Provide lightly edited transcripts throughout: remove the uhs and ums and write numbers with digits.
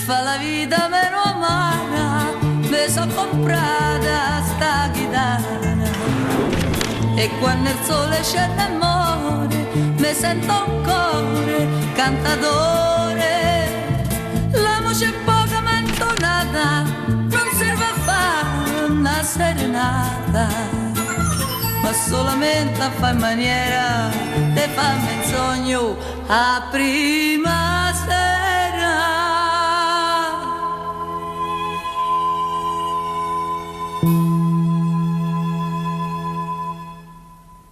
fa la vita meno amara, mi so comprata sta chitarra. E quando il sole scende e muore, mi sento un cuore cantatore. La voce è poca ma intonata, non serve a fare una serenata, ma solamente a fare in maniera di farmi il sogno a prima sera.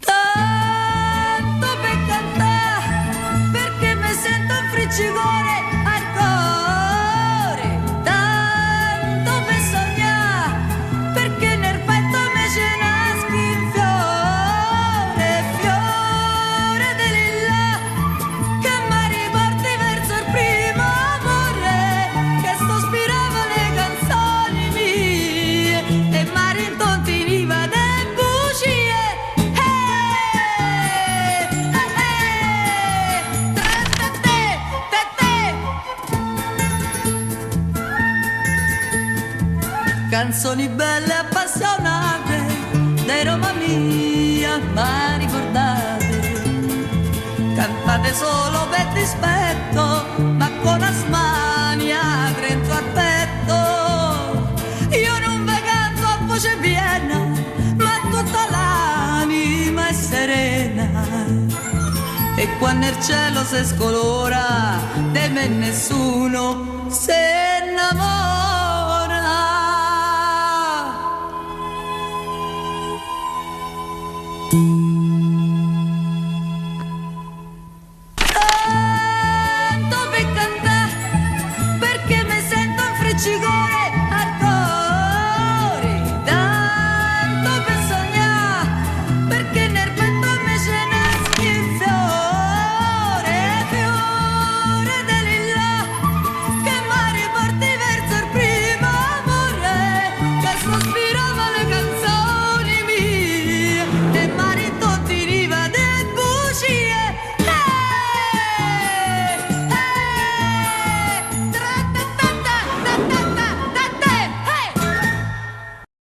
Tanto per cantare, perché mi sento un friccicore al cuore. Tanto per sognare, perché nel petto mi ce nasce un fiore, fiore di lilla, che mi riporti verso il primo amore, che sospirava le canzoni mie e mi rintontiniva de bugie. Canzoni belle appassionate, dei Roma mia, ma ricordate, cantate solo per dispetto, ma con asmania dentro al petto. Io non ve canto a voce piena, ma tutta l'anima è serena. E quando il cielo si scolora, di me nessuno si innamora. Tanto per cantare, perché mi sento un friccico